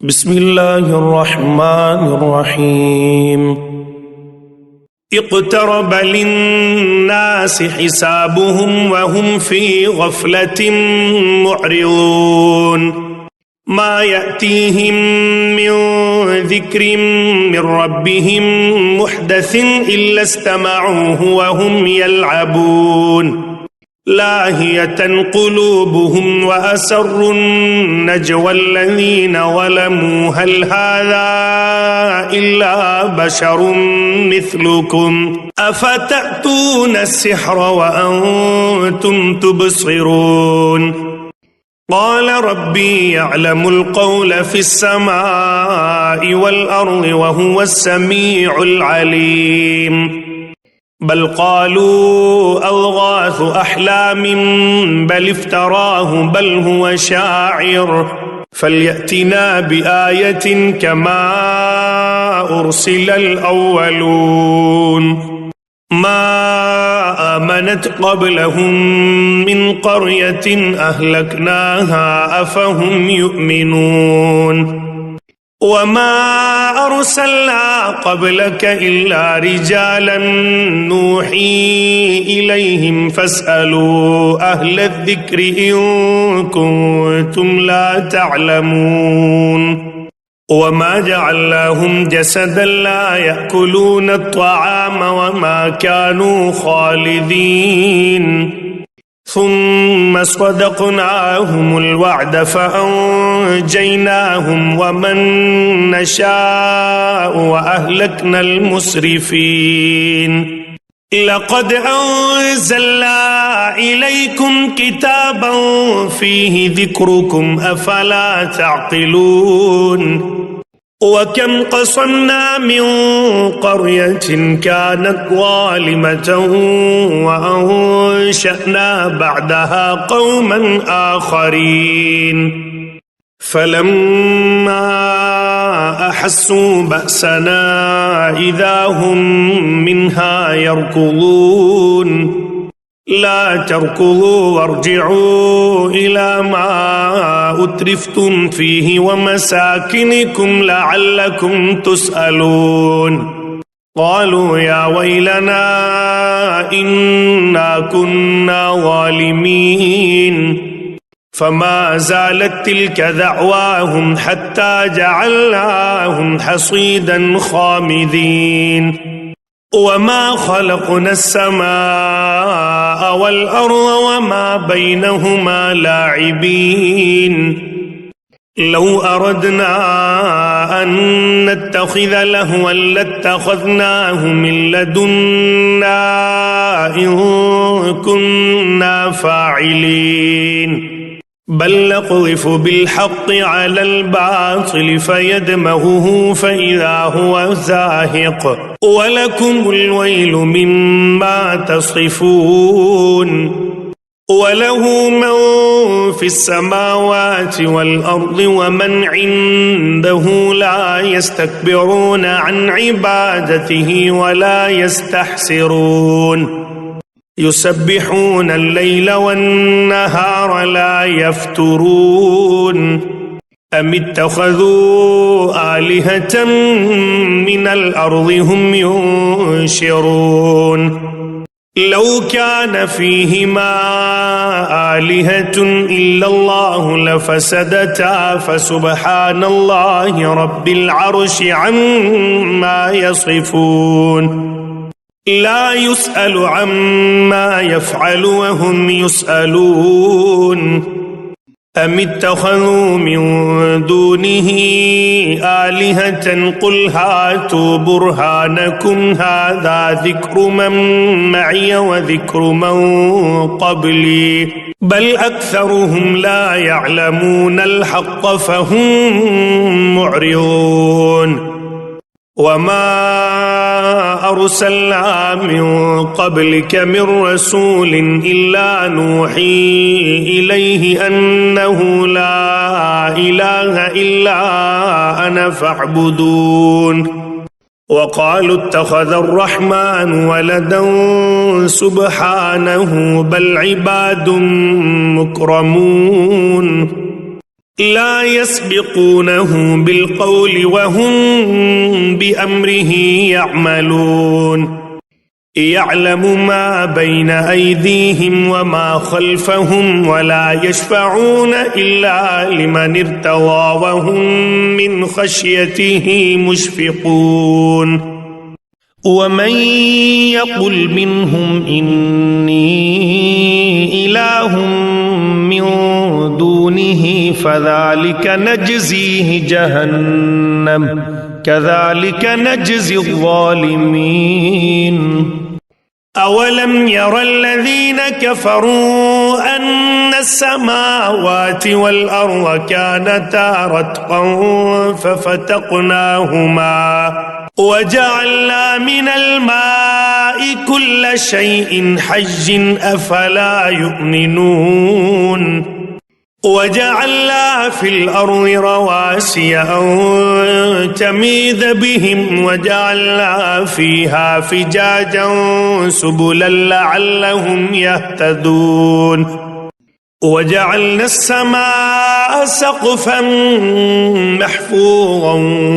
بسم الله الرحمن الرحيم اقترب للناس حسابهم وهم في غفلة معرضون ما يأتيهم من ذكر من ربهم محدث إلا استمعوه وهم يلعبون لاهية قلوبهم وأسروا النجوى الذين ظلموا هل هذا إلا بشر مثلكم أفتأتون السحر وأنتم تبصرون قال ربي يعلم القول في السماء والأرض وهو السميع العليم بل قالوا أضغاث أحلام بل افتراه بل هو شاعر فليأتنا بآية كما أرسل الأولون ما آمنت قبلهم من قرية أهلكناها أفهم يؤمنون وما أرسلنا قبلك إلا رجالا نوحي إليهم فاسألوا أهل الذكر إن كنتم لا تعلمون وما جعلناهم جسدا لا يأكلون الطعام وما كانوا خالدين ثم صدقناهم الوعد فأنجيناهم ومن نشاء وأهلكنا المسرفين لقد أنزلنا إليكم كتابا فيه ذكركم أفلا تعقلون وكم قصمنا من قرية كانت ظالمة وأنشأنا بعدها قوما آخرين فلما أحسوا بأسنا إذا هم منها يركضون لا تركضوا وارجعوا إلى ما أترفتم فيه ومساكنكم لعلكم تسألون قالوا يا ويلنا إنا كنا ظالمين فما زالت تلك دعواهم حتى جعلناهم حصيدا خامدين وما خلقنا السماء والأرض وما بينهما لاعبين لو أردنا أن نتخذ لهوا لاتخذناه من لدنا إن كنا فاعلين بل نقذف بالحق على الباطل فيدمغه فإذا هو زاهق ولكم الويل مما تصفون وله من في السماوات والأرض ومن عنده لا يستكبرون عن عبادته ولا يستحسرون يسبحون الليل والنهار لا يفترون أم اتخذوا آلهة من الأرض هم ينشرون لو كان فيهما آلهة إلا الله لفسدتا فسبحان الله رب العرش عما يصفون لا يسأل عما يفعل وهم يسألون أم اتخذوا من دونه آلهة قل هاتوا برهانكم هذا ذكر من معي وذكر من قبلي بل أكثرهم لا يعلمون الحق فهم معرضون وما أرسلنا من قبلك من رسول إلا نوحي إليه أنه لا إله إلا أنا فاعبدون وقالوا اتخذ الرحمن ولدا سبحانه بل عباد مكرمون لا يسبقونه بالقول وهم بأمره يعملون يعلم ما بين أيديهم وما خلفهم ولا يشفعون إلا لمن ارتضى وهم من خشيته مشفقون ومن يقل منهم إني إله من دونه فذلك نجزيه جهنم كذلك نجزي الظالمين أولم ير الذين كفروا أن السماوات والأرض كانتا رتقا ففتقناهما وجعلنا من الماء كل شيء حي أفلا يؤمنون وجعلنا في الأرض رواسي أن تميد بهم وجعلنا فيها فجاجا سبلا لعلهم يهتدون وجعلنا السماء سقفا محفوظا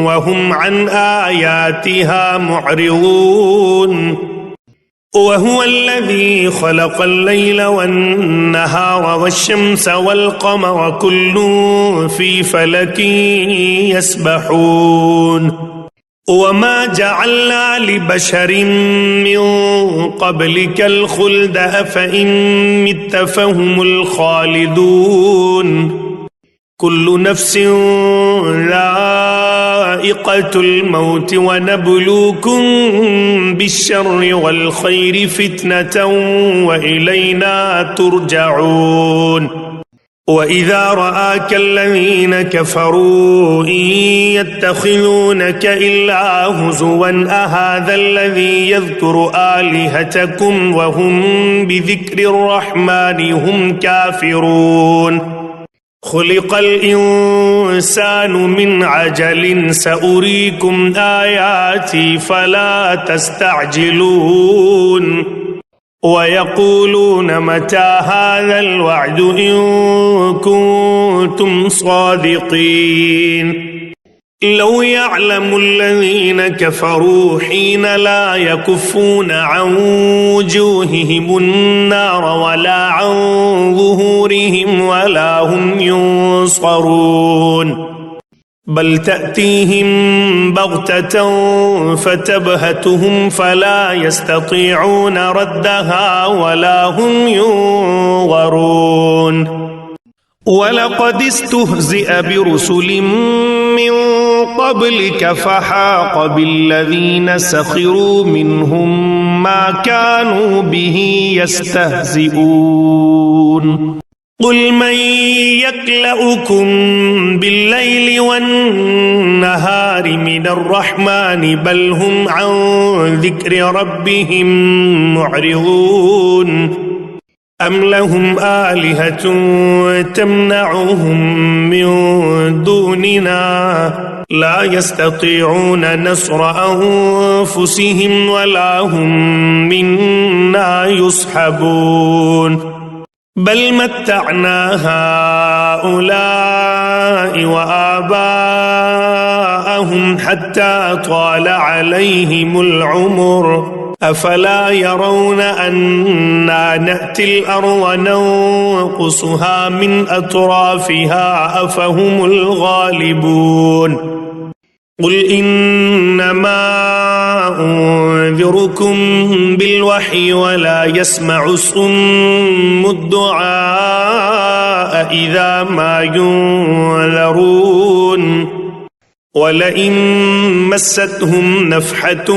وهم عن آياتها معرضون وهو الذي خلق الليل والنهار والشمس والقمر كل في فلك يسبحون وما جعلنا لبشر من قبلك الخلد أفإن مت فهم الخالدون كل نفس ذائقة الموت ونبلوكم بالشر والخير فتنة وإلينا ترجعون وإذا رآك الذين كفروا إن يتخذونك إلا هزوا أهذا الذي يذكر آلهتكم وهم بذكر الرحمن هم كافرون خلق الإنسان من عجل سأريكم آياتي فلا تستعجلون ويقولون متى هذا الوعد إن كنتم صادقين لو يعلم الذين كفروا حين لا يكفون عن وجوههم النار ولا عن ظهورهم ولا هم ينصرون بل تأتيهم بغتة فتبهتهم فلا يستطيعون ردها ولا هم ينظرون ولقد استهزئ برسل من قبلك فحاق بالذين سخروا منهم ما كانوا به يستهزئون قل من يكلؤكم بالليل والنهار من الرحمن بل هم عن ذكر ربهم معرضون أم لهم آلهة تمنعهم من دوننا لا يستطيعون نصر أنفسهم ولا هم منا يصحبون بل متعنا هؤلاء وآباءهم حتى طال عليهم العمر أفلا يرون أنا نأتي الأرض ننقصها من أطرافها أفهم الغالبون قل إنما أنذركم بالوحي ولا يسمع الصم الدعاء إذا ما ينذرون ولئن مستهم نفحة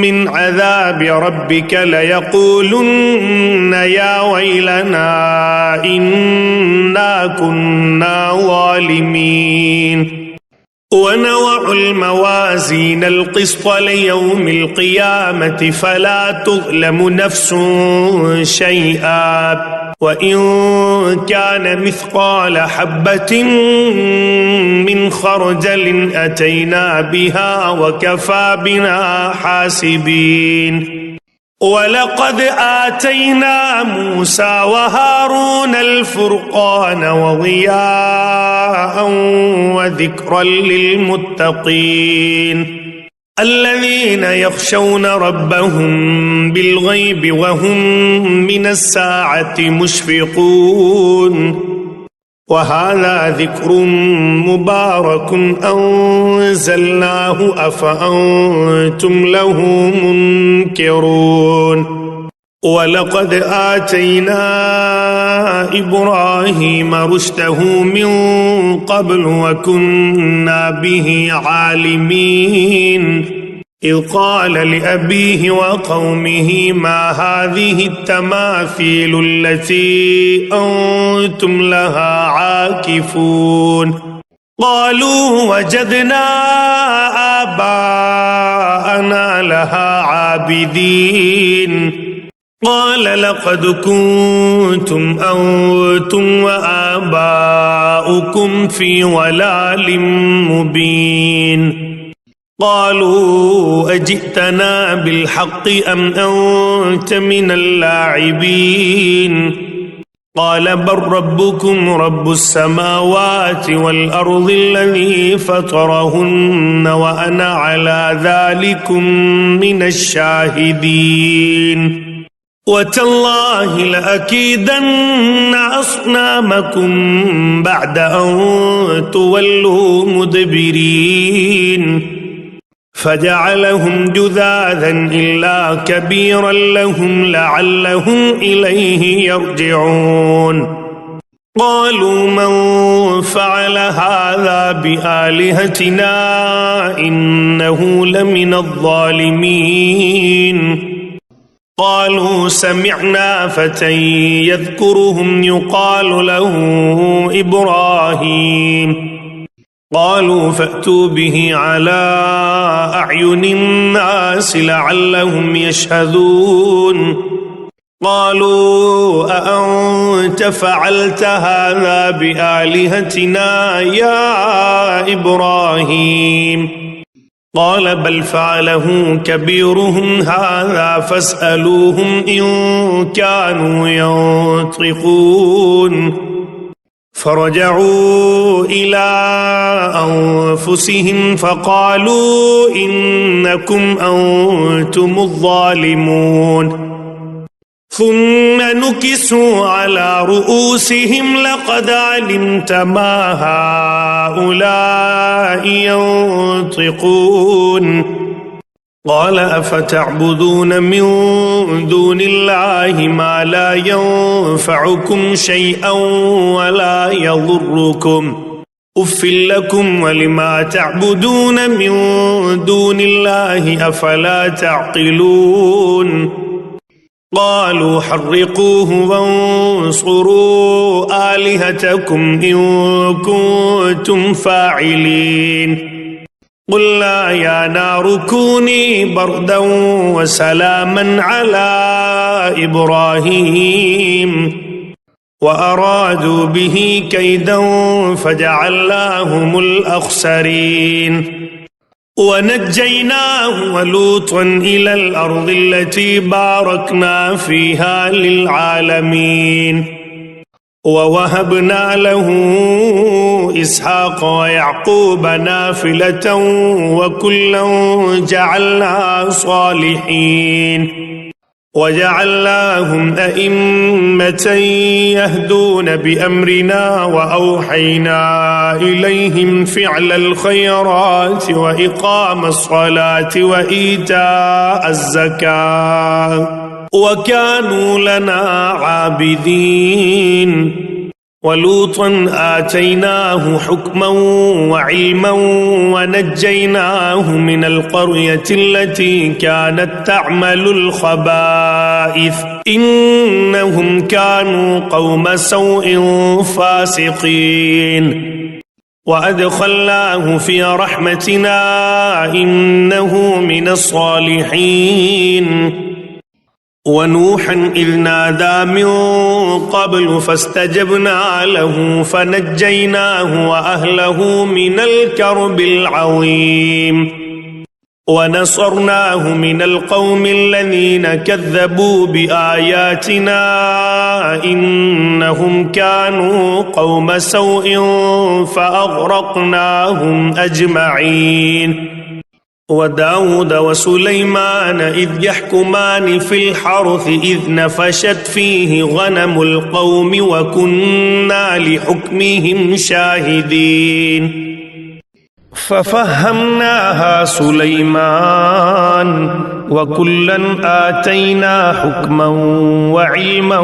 من عذاب ربك ليقولن يا ويلنا إنا كنا ظالمين ونضع الموازين القسط ليوم القيامة فلا تظلم نفس شيئا وإن كان مثقال حبة من خردل أتينا بها وكفى بنا حاسبين ولقد آتينا موسى وهارون الفرقان وضياء وذكرا للمتقين الذين يخشون ربهم بالغيب وهم من الساعة مشفقون وهذا ذكر مبارك أنزلناه أفأنتم له منكرون ولقد آتينا إبراهيم رشده من قبل وكنا به عالمين إذ قال لأبيه وقومه ما هذه التماثيل التي أنتم لها عاكفون قالوا وجدنا آباءنا لها عابدين قال لقد كنتم أنتم وآباؤكم في ضلال مبين قالوا أجئتنا بالحق أم أنت من اللاعبين قال بل ربكم رب السماوات والأرض الذي فطرهن وأنا على ذلكم من الشاهدين وتالله لأكيدن أصنامكم بعد أن تولوا مدبرين فجعلهم جذاذا إلا كبيرا لهم لعلهم إليه يرجعون قالوا من فعل هذا بآلهتنا إنه لمن الظالمين قالوا سمعنا فتى يذكرهم يقال له إبراهيم قالوا فأتوا به على أعين الناس لعلهم يشهدون قالوا أأنت فعلت هذا بآلهتنا يا إبراهيم قال بل فعله كبيرهم هذا فاسألوهم إن كانوا ينطقون فرجعوا إلى أنفسهم فقالوا إنكم أنتم الظالمون ثم نكسوا على رؤوسهم لقد علمت ما هؤلاء ينطقون قال أفتعبدون من دون الله ما لا ينفعكم شيئا ولا يضركم أف لكم ولما تعبدون من دون الله أفلا تعقلون قالوا حرقوه وانصروا آلهتكم إن كنتم فاعلين قلنا يا نار كوني بردا وسلاما على إبراهيم وأرادوا به كيدا فجعلناهم الأخسرين ونجيناه ولوطا إلى الأرض التي باركنا فيها للعالمين ووهبنا له إسحاق ويعقوب نافلة وكلا جعلنا صالحين وجعلناهم أئمة يهدون بأمرنا وأوحينا إليهم فعل الخيرات وإقام الصلاة وإيتاء الزكاة وكانوا لنا عابدين ولوطا آتيناه حكما وعلما ونجيناه من القرية التي كانت تعمل الخبائث إنهم كانوا قوم سوء فاسقين وأدخلناه في رحمتنا إنه من الصالحين ونوحا إذ نادى من قبل فاستجبنا له فنجيناه وأهله من الكرب العظيم ونصرناه من القوم الذين كذبوا بآياتنا إنهم كانوا قوم سوء فأغرقناهم أجمعين. وداود وسليمان إذ يحكمان في الحرث إذ نفشت فيه غنم القوم وكنا لحكمهم شاهدين. ففهمناها سليمان وكلا آتينا حكما وعلما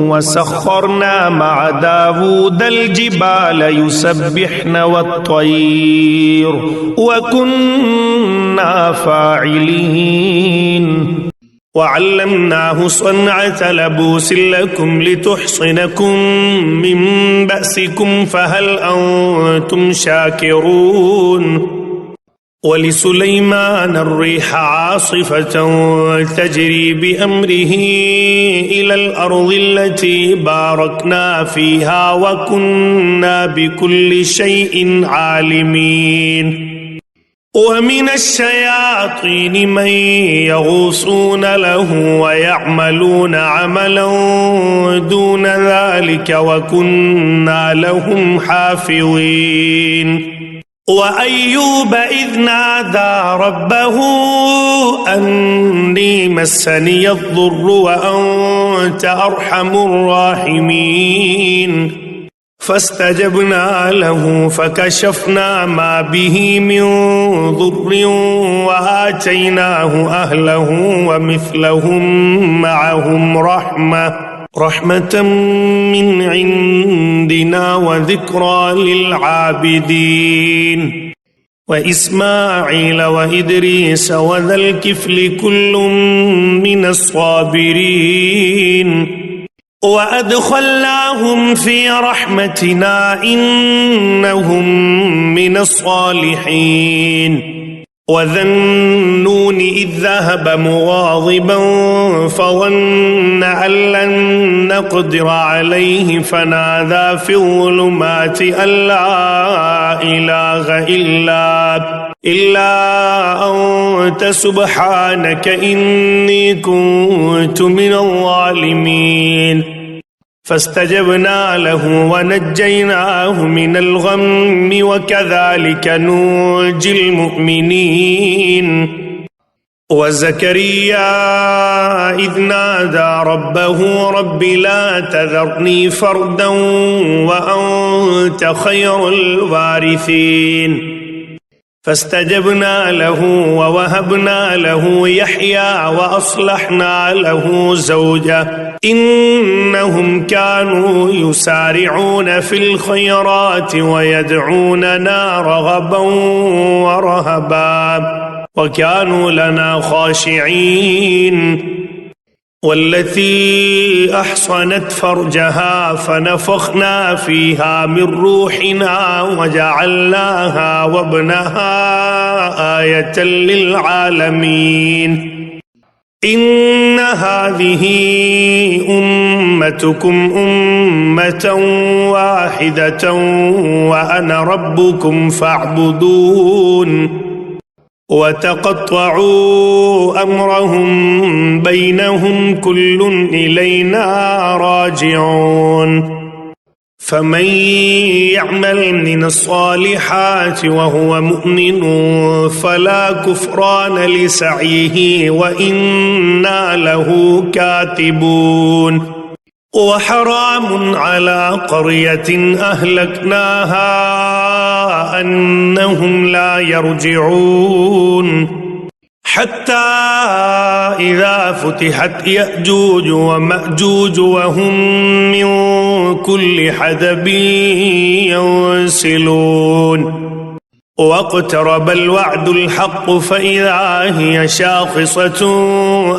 وسخرنا مع داود الجبال يسبحن والطير وكنا فاعلين. وعلمناه صنعة لبوس لكم لتحصنكم من بأسكم فهل أنتم شاكرون. ولسليمان الريح عاصفة تجري بأمره إلى الأرض التي باركنا فيها وكنا بكل شيء عالمين. ومن الشياطين من يغوصون له ويعملون عملا دون ذلك وكنا لهم حافظين. وأيوب إذ نادى ربه أني مسني الضر وأنت أرحم الراحمين فاستجبنا له فكشفنا ما به من ضر وآتيناه أهله ومثلهم معهم رحمة من عندنا وذكرى للعابدين. وإسماعيل وإدريس وذا الكفل كل من الصابرين وأدخلناهم في رحمتنا إنهم من الصالحين. وذا النون إذ ذهب مغاضبا فظن أن لن نقدر عليه فنادى في الظلمات أن لا إله إلا أنت سبحانك إني كنت من الظالمين. فاستجبنا له ونجيناه من الغم وكذلك ننجي المؤمنين. وزكريا إذ نادى ربه رب لا تذرني فردا وأنت خير الوارثين. فاستجبنا له ووهبنا له يحيى وأصلحنا له زوجه إنهم كانوا يسارعون في الخيرات ويدعوننا رغبا ورهبا وكانوا لنا خاشعين. والتي أحصنت فرجها فنفخنا فيها من روحنا وجعلناها وابنها آية للعالمين. إن هذه أمتكم أمة واحدة وأنا ربكم فاعبدون. وتقطعوا أمرهم بينهم كل إلينا راجعون. فمن يعمل من الصالحات وهو مؤمن فلا كفران لسعيه وإنا له كاتبون. وحرام على قرية أهلكناها أنهم لا يرجعون حتى إذا فتحت يأجوج ومأجوج وهم من كل حدب ينسلون. واقترب الوعد الحق فإذا هي شاخصة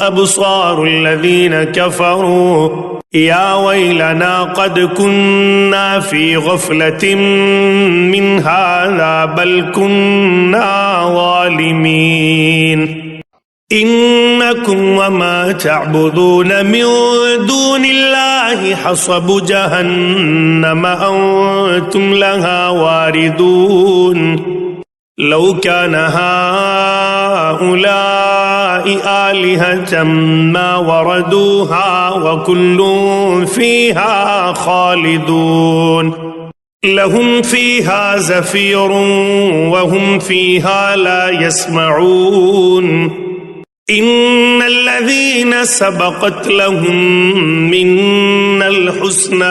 أبصار الذين كفروا يا ويلنا قد كنا في غفلة من هذا بل كنا ظالمين. إنكم وما تعبدون من دون الله حصب جهنم أنتم لها واردون. لو كان هؤلاء آلهة ما وردوها وكل فيها خالدون لهم فيها زفير وهم فيها لا يسمعون إن الذين سبقت لهم منا الحسنى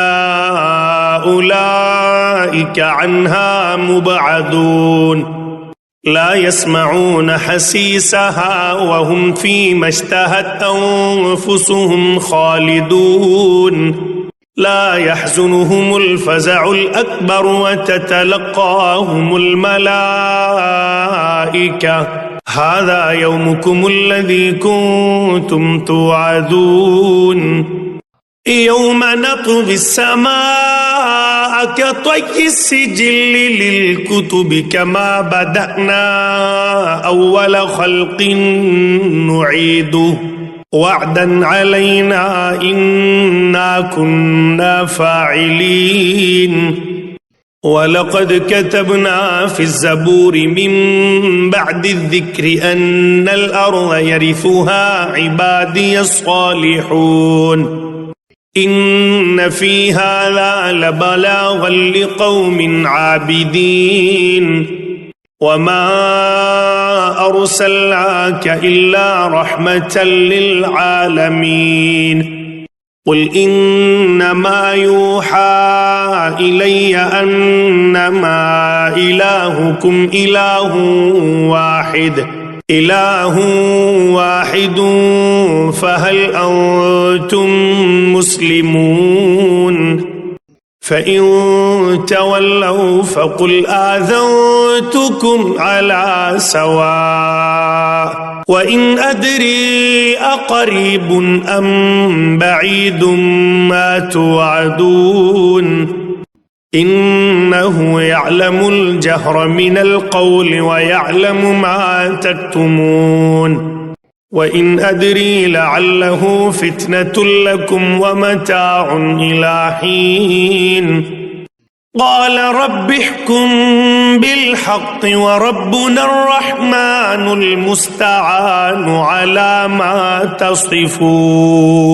أولئك عنها مبعدون لا يسمعون حسيسها وهم فيما اشتهت أنفسهم خالدون لا يحزنهم الفزع الأكبر وتتلقاهم الملائكة هذا يومكم الذي كنتم توعدون يوم نطوي السماء كطي السجل للكتب كما بدأنا أول خلق نعيده وعدا علينا إنا كنا فاعلين ولقد كتبنا في الزبور من بعد الذكر أن الأرض يرثها عبادي الصالحون إن في هذا لبلاغا لقوم عابدين وما أرسلناك إلا رحمة للعالمين قل إنما يوحى إلي أنما إلهكم إله واحد فهل أنتم مسلمون فإن تولوا فقل آذنتكم على سواء وإن أدري أقريب أم بعيد ما توعدون إنه يعلم الجهر من القول ويعلم ما تكتمون وإن أدري لعله فتنة لكم ومتاع إلى حين قال رب احكم بالحق وربنا الرحمن المستعان على ما تصفون.